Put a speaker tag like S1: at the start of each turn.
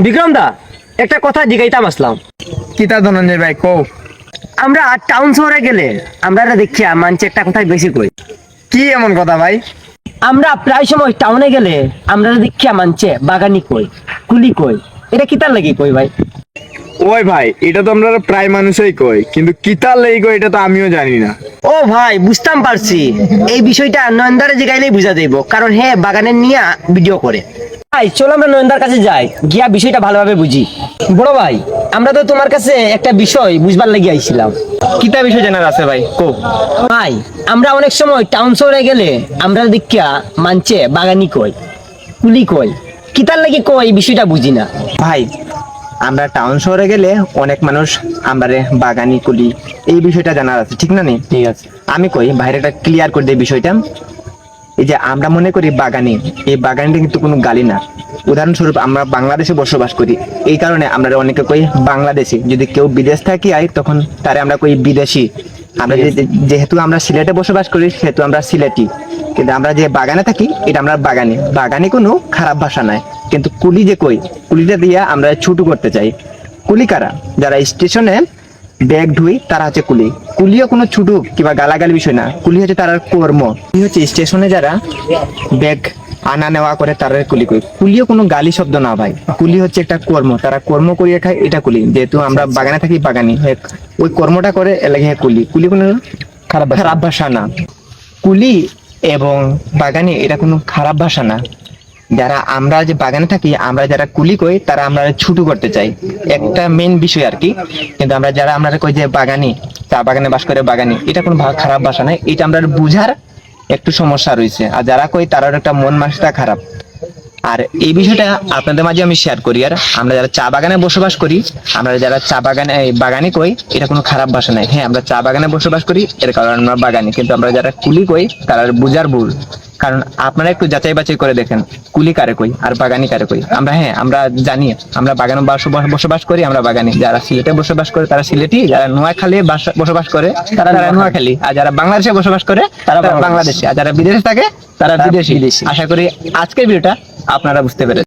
S1: বিক্রম দা, একটা কথা জিগাইতাম আসলাম।
S2: কিতা ধনঞ্জয় ভাই কও।
S1: আমরা টাউন শহরে গেলে আমরা দেখিয়া মানছে একটা কথাই বেশি কই।
S2: কি এমন কথা ভাই?
S1: আমরা প্রায় সময় টাউনে গেলে আমরা দেখিয়া মানছে বাগানি কই, কুলি কই। এটা কিতার লাগি কই ভাই?
S2: ওই ভাই, এটা তো আমরা প্রায় মানুষই কই, কিন্তু কিতার লেগে কই এটা তো আমিও জানি না।
S1: ও ভাই, বুঝতাম পারছি। এই বিষয়টা নয়নদারে জিগাইলেই বুঝা দেব, কারণ হ্যাঁ বাগানের নিয়ে ভিডিও করে। ভাই চলো আমরা নয়নদার কাছে যাই, গিয়া বিষয়টা ভালোভাবে বুঝি। বড় ভাই, আমরা তো তোমার কাছে একটা বিষয় বুঝবার লাগি আইছিলাম।
S2: কিতা বিষয় জানার আছে ভাই কও।
S1: ভাই, আমরা অনেক সময় টাউন শহরে গেলে আমরা দেখিয়া মানছে বাগানি কই, কুলি কই। কিতার লাগি কই এই বিষয়টা বুঝি না।
S3: ভাই, আমরা টাউন শহরে গেলে অনেক মানুষ আমারে বাগানি কুলি এই বিষয়টা জানার আছে, ঠিক না নি?
S1: ঠিক আছে।
S3: আমি কই বাইরেটা ক্লিয়ার করে দিই বিষয়টা। এই যে আমরা মনে করি বাগানি, এই বাগানিটা কিন্তু কোনো গালি না। উদাহরণস্বরূপ আমরা বাংলাদেশে বসবাস করি, এই কারণে আমরা অনেকে কই বাংলাদেশি। যদি কেউ বিদেশ থাকি আই তখন তারে আমরা কই বিদেশি। আমরা যেহেতু আমরা সিলেটে বসবাস করি সেহেতু আমরা সিলেটি, কিন্তু আমরা যে বাগানে থাকি এটা আমরা বাগানি। বাগানি কোনো খারাপ ভাষা নাই, কিন্তু কুলি যে কই, কুলিটা দিয়া আমরা ছুটু করতে চাই। কুলি কারা? যারা স্টেশনে ব্যাগ ধুই তারা হচ্ছে কুলি। কুলিও কোনো ছুটু কিংবা গালাগালি বিষয় না, কুলি হচ্ছে তার কর্ম। কুলি হচ্ছে স্টেশনে যারা ব্যাগ আনা নেওয়া করে তারা কুলি কই। কুলিও কোনো গালি শব্দ না ভাই, কুলি হচ্ছে একটা কর্ম, তারা কর্ম করিয়ে খায়, এটা কুলি। যেহেতু আমরা বাগানে থাকি বাগানি, ওই কর্মটা করে এলাকা কুলি। কুলি কোনো খারাপ ভাষা না। কুলি এবং বাগানি এটা কোনো খারাপ ভাষা না। যারা আমরা যে বাগানে থাকি, আমরা যারা কুলি কই তারা আমরা ছুটু করতে চাই, একটা মেইন বিষয় আর কি। কিন্তু আমরা যারা আমরা কই যে বাগানি, চা বাগানে বাস করে বাগানি, এটা কোনো খারাপ ভাষা নাই। এটা আমরা বুঝার একটু সমস্যা রয়েছে। আর যারা কই তারার একটা মন মানসিকতা খারাপ। আর এই বিষয়টা আপনাদের মাঝে আমি শেয়ার করি। আর আমরা যারা চা বাগানে বসবাস করি, আমরা যারা চা বাগানে বাগানি কই, এটা কোনো খারাপ ভাষা নাই। হ্যাঁ, আমরা চা বাগানে বসবাস করি, এর কারণে আমরা বাগানি। কিন্তু আমরা যারা কুলি কই তারা বুঝার ভুল। কারণ আপনারা একটু যাচাই বাছাই করে দেখেন কুলি কারে কই আর বাগানি কারে কই। আমরা জানি আমরা বাগানে বসবাস করি, আমরা বাগানি। যারা সিলেটে বসবাস করে তারা সিলেটি, যারা নোয়াখালী বসবাস করে তারা নোয়াখালী, আর যারা বাংলাদেশে বসবাস করে তারা বাংলাদেশি, আর যারা বিদেশে থাকে তারা বিদেশি। আশা করি আজকের ভিডিওটা আপনারা বুঝতে পেরেছেন।